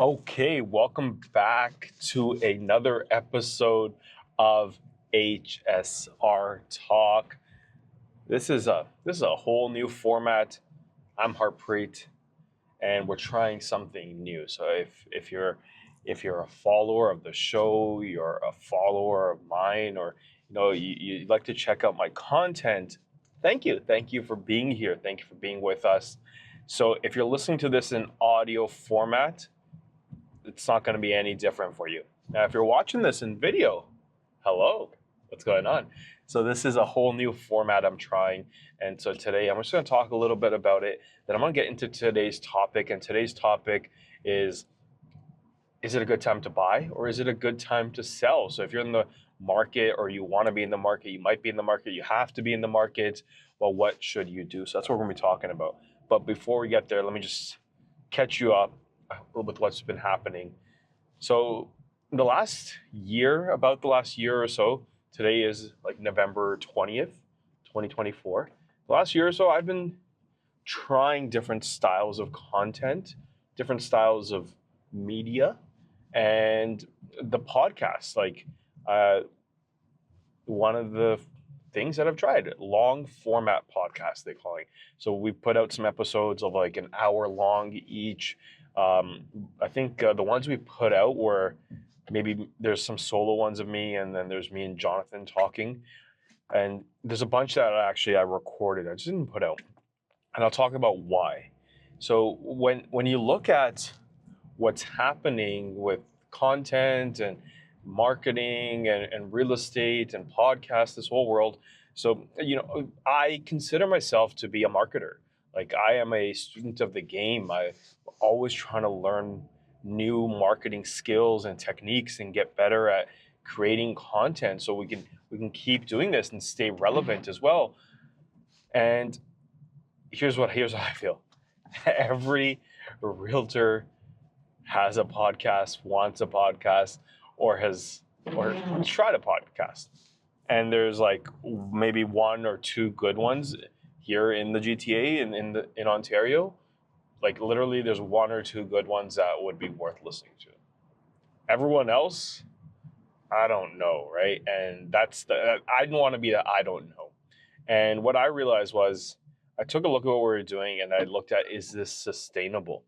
Okay, welcome back to another episode of HSR Talk. This is a whole new format. I'm Harpreet, and we're trying something new. So if you're a follower of the show, you're a follower of mine, or you'd like to check out my content, thank you for being here. Thank you for being with us. So if you're listening to this in audio format, it's not going to be any different for you. Now, if you're watching this in video, hello, what's going on? So this is a whole new format I'm trying. And so today I'm just going to talk a little bit about it. Then I'm going to get into today's topic. And today's topic is it a good time to buy or is it a good time to sell? So if you're in the market or you want to be in the market, you might be in the market, you have to be in the market. Well, what should you do? So that's what we're going to be talking about. But before we get there, let me just catch you up a little bit what's been happening. So about the last year or so, today is like November 20th, 2024. The last year or so, I've been trying different styles of content, different styles of media, and the podcast. One of the things that I've tried, long format podcast, they call it. So we put out some episodes of like an hour long each. I think the ones we put out were maybe there's some solo ones of me, and then there's me and Jonathan talking. And there's a bunch that I recorded. I just didn't put out. And I'll talk about why. So when you look at what's happening with content and marketing and real estate and podcasts, this whole world. So, I consider myself to be a marketer. Like, I am a student of the game. I'm always trying to learn new marketing skills and techniques and get better at creating content so we can keep doing this and stay relevant as well. And here's what I feel. Every realtor has a podcast, wants a podcast, or tried a podcast. And there's like maybe one or two good ones here in the GTA and in Ontario. Like literally there's one or two good ones that would be worth listening to. Everyone else, I don't know, right? And I don't want to be that I don't know. And what I realized was I took a look at what we were doing and I looked at, is this sustainable?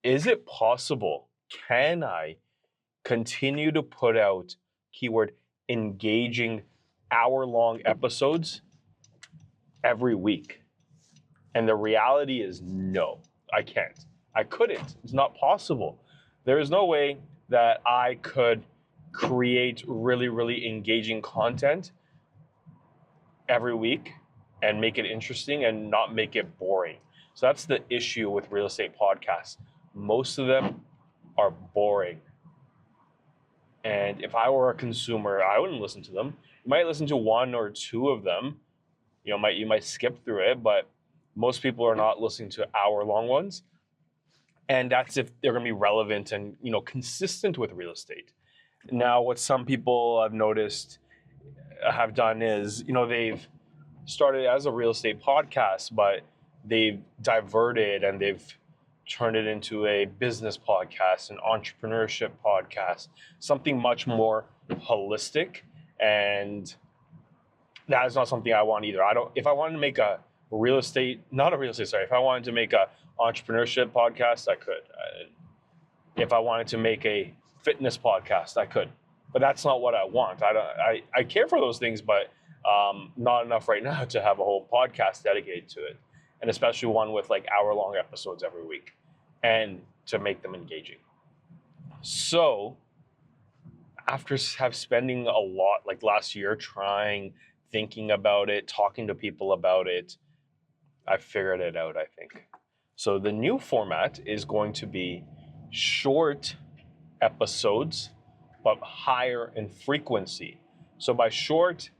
Is it possible? Can I continue to put out, keyword, engaging hour-long episodes every week? And the reality is no, I can't. I couldn't. It's not possible. There is no way that I could create really, really engaging content every week and make it interesting and not make it boring. So that's the issue with real estate podcasts. Most of them are boring. And if I were a consumer, I wouldn't listen to them. You might listen to one or two of them. You might skip through it, but most people are not listening to hour-long ones. And that's if they're going to be relevant and, consistent with real estate. Now, what some people I've noticed have done is, they've started as a real estate podcast, but they've diverted and they've turned it into a business podcast, an entrepreneurship podcast, something much more holistic. And that is not something I want either. If I wanted to make if I wanted to make a entrepreneurship podcast, I could. If I wanted to make a fitness podcast, I could. But that's not what I want. I care for those things, but not enough right now to have a whole podcast dedicated to it. And especially one with like hour-long episodes every week and to make them engaging. So after spending a lot, like last year, thinking about it, talking to people about it, I figured it out, I think. So the new format is going to be short episodes, but higher in frequency. So by short,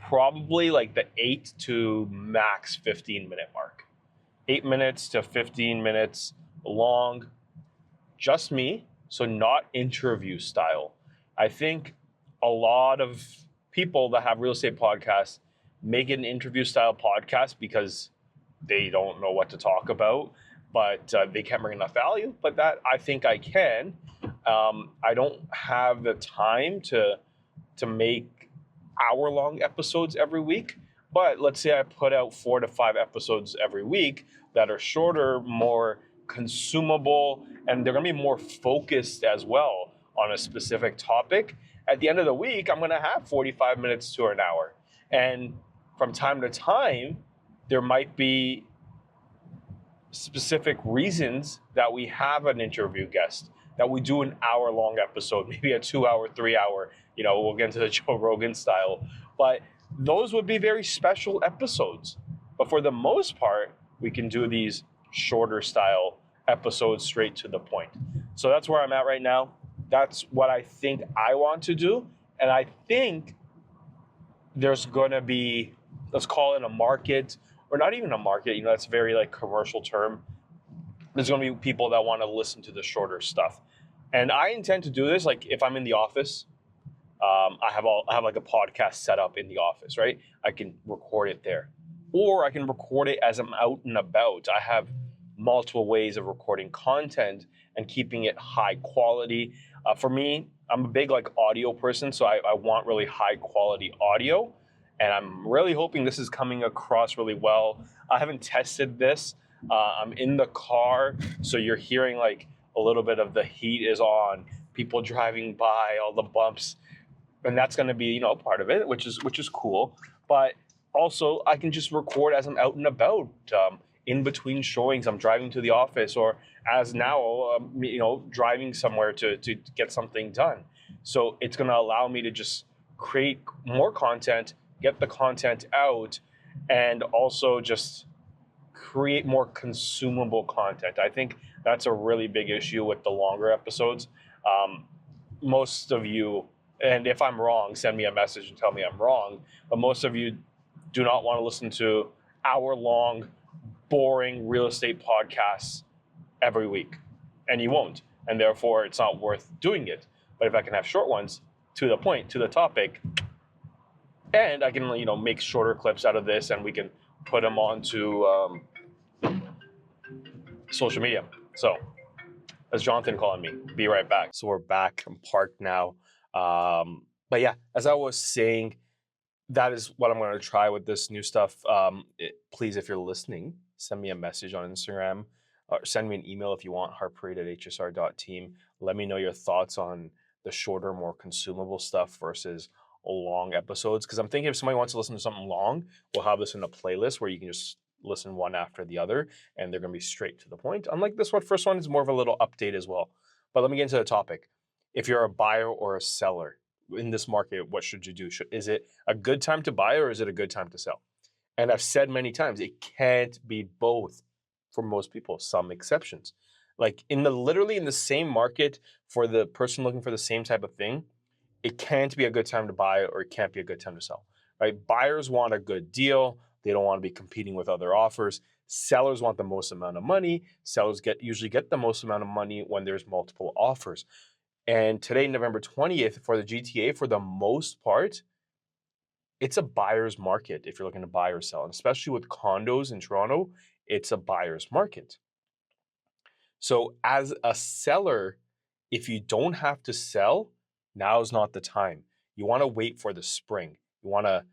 probably like the 8 to max 15-minute mark. 8 minutes to 15 minutes long, just me, so not interview style. I think a lot of people that have real estate podcasts make it an interview style podcast because they don't know what to talk about. but they can't bring enough value. But that I think I can. I don't have the time to make hour-long episodes every week. But let's say I put out 4 to 5 episodes every week that are shorter, more consumable, and they're going to be more focused as well on a specific topic. At the end of the week, I'm going to have 45 minutes to an hour. And from time to time, there might be specific reasons that we have an interview guest, that we do an hour-long episode, maybe a 2 hour, 3 hour, we'll get into the Joe Rogan style. But those would be very special episodes. But for the most part, we can do these shorter style episodes straight to the point. So that's where I'm at right now. That's what I think I want to do. And I think there's going to be, let's call it a market, or not even a market, that's a very like commercial term. There's going to be people that want to listen to the shorter stuff. And I intend to do this, like if I'm in the office, I have like a podcast set up in the office, right? I can record it there. Or I can record it as I'm out and about. I have multiple ways of recording content and keeping it high quality. For me, I'm a big like audio person, so I want really high quality audio. And I'm really hoping this is coming across really well. I haven't tested this. I'm in the car, so you're hearing like a little bit of the heat is on, people driving by, all the bumps. And that's going to be, part of it, which is cool. But also, I can just record as I'm out and about, in between showings. I'm driving to the office, or as now, driving somewhere to get something done. So it's going to allow me to just create more content, get the content out, and also just create more consumable content. I think that's a really big issue with the longer episodes. Most of you, and if I'm wrong, send me a message and tell me I'm wrong, but most of you do not want to listen to hour-long, boring real estate podcasts every week, and you won't, and therefore it's not worth doing it. But if I can have short ones, to the point, to the topic, and I can make shorter clips out of this, and we can put them onto social media. So that's Jonathan calling me. Be right back. So we're back. I'm parked now. But yeah, as I was saying, that is what I'm going to try with this new stuff. Please, if you're listening, send me a message on Instagram, or send me an email if you want, harpreet@hsr.team. Let me know your thoughts on the shorter, more consumable stuff versus long episodes. Because I'm thinking if somebody wants to listen to something long, we'll have this in a playlist where you can just listen one after the other, and they're going to be straight to the point. Unlike this one, first one is more of a little update as well. But let me get into the topic. If you're a buyer or a seller in this market, what should you do? Is it a good time to buy, or is it a good time to sell? And I've said many times, it can't be both for most people, some exceptions. Like literally in the same market for the person looking for the same type of thing, it can't be a good time to buy, or it can't be a good time to sell, right? Buyers want a good deal. They don't want to be competing with other offers. Sellers want the most amount of money. Sellers usually get the most amount of money when there's multiple offers. And today, November 20th, for the GTA, for the most part, it's a buyer's market if you're looking to buy or sell. And especially with condos in Toronto, it's a buyer's market. So as a seller, if you don't have to sell, now's not the time. You want to wait for the spring. You want to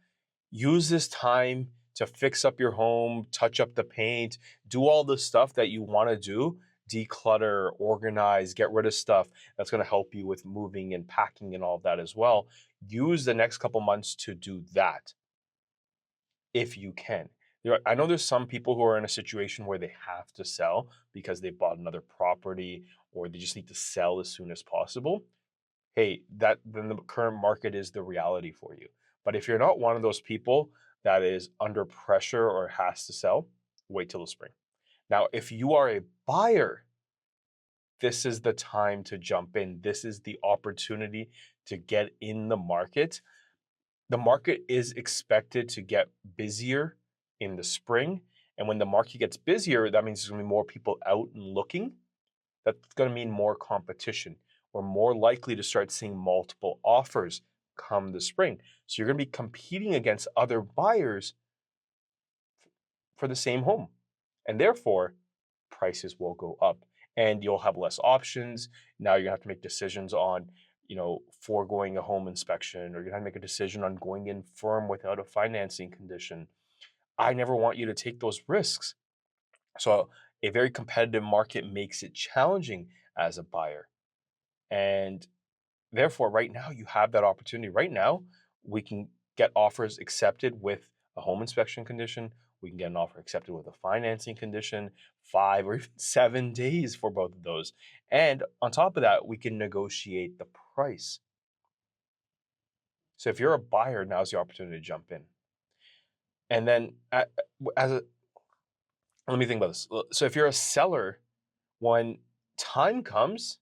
use this time to fix up your home, touch up the paint, do all the stuff that you want to do, declutter, organize, get rid of stuff that's going to help you with moving and packing and all of that as well. Use the next couple months to do that if you can. I know there's some people who are in a situation where they have to sell because they bought another property, or they just need to sell as soon as possible. Hey, then the current market is the reality for you. But if you're not one of those people that is under pressure or has to sell, wait till the spring. Now, if you are a buyer, this is the time to jump in. This is the opportunity to get in the market. The market is expected to get busier in the spring. And when the market gets busier, that means there's going to be more people out and looking. That's going to mean more competition. We're more likely to start seeing multiple offers come the spring. So you're going to be competing against other buyers for the same home. And therefore, prices will go up and you'll have less options. Now you have to make decisions on, foregoing a home inspection, or you're gonna make a decision on going in firm without a financing condition. I never want you to take those risks. So a very competitive market makes it challenging as a buyer. And therefore, right now, you have that opportunity. Right now, we can get offers accepted with a home inspection condition. We can get an offer accepted with a financing condition, 5 or even 7 days for both of those. And on top of that, we can negotiate the price. So if you're a buyer, now's the opportunity to jump in. And then, as a, let me think about this. So if you're a seller, when time comes,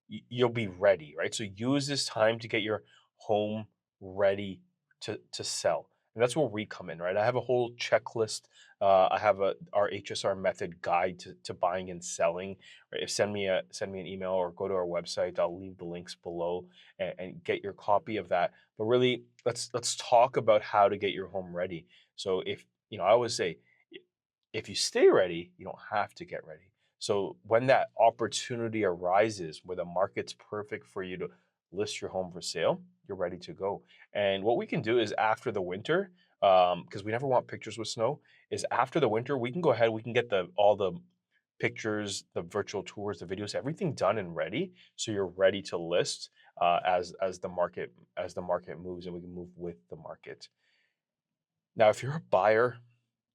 you'll be ready, right? So use this time to get your home ready to sell. And that's where we come in, right? I have a whole checklist. I have our HSR Method guide to buying and selling. Right? If send me an email or go to our website. I'll leave the links below and get your copy of that. But really, let's talk about how to get your home ready. So if I always say, if you stay ready, you don't have to get ready. So when that opportunity arises where the market's perfect for you to list your home for sale, you're ready to go. And what we can do is after the winter, because we never want pictures with snow, is after the winter, we can go ahead, we can get all the pictures, the virtual tours, the videos, everything done and ready. So you're ready to list as the market moves, and we can move with the market. Now, if you're a buyer,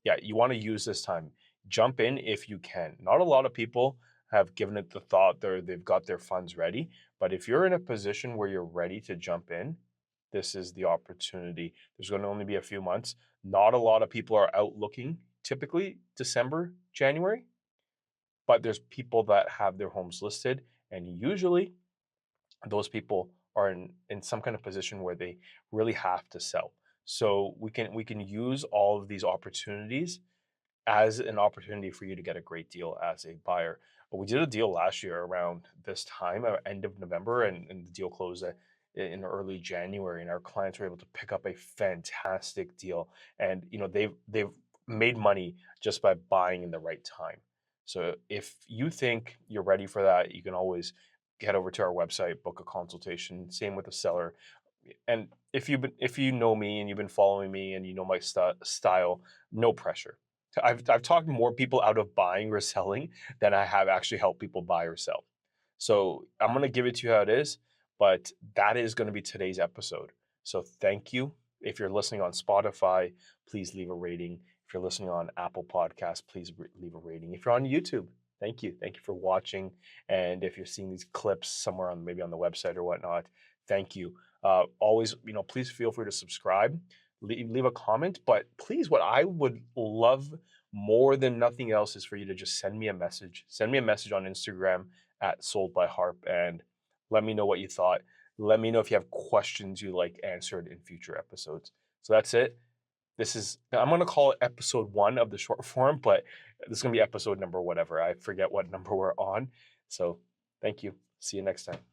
yeah, you want to use this time. Jump in if you can. Not a lot of people have given it the thought they've got their funds ready. But if you're in a position where you're ready to jump in, this is the opportunity. There's going to only be a few months. Not a lot of people are out looking, typically December, January, but there's people that have their homes listed. And usually those people are in some kind of position where they really have to sell. So we can use all of these opportunities as an opportunity for you to get a great deal as a buyer. But we did a deal last year around this time, end of November, and the deal closed in early January, and our clients were able to pick up a fantastic deal. And they've made money just by buying in the right time. So if you think you're ready for that, you can always head over to our website, book a consultation. Same with the seller. And if you know me and you've been following me and you know my style, no pressure. I've talked more people out of buying or selling than I have actually helped people buy or sell. So I'm gonna give it to you how it is, but that is gonna be today's episode. So thank you. If you're listening on Spotify, please leave a rating. If you're listening on Apple Podcasts, please leave a rating. If you're on YouTube, thank you. Thank you for watching. And if you're seeing these clips somewhere maybe on the website or whatnot, thank you. Always, please feel free to subscribe, leave a comment. But please, what I would love more than nothing else is for you to just send me a message. Send me a message on Instagram at Sold by Harp and let me know what you thought. Let me know if you have questions you'd like answered in future episodes. So that's it. I'm going to call it episode 1 of the short form, but this is going to be episode number whatever. I forget what number we're on. So thank you. See you next time.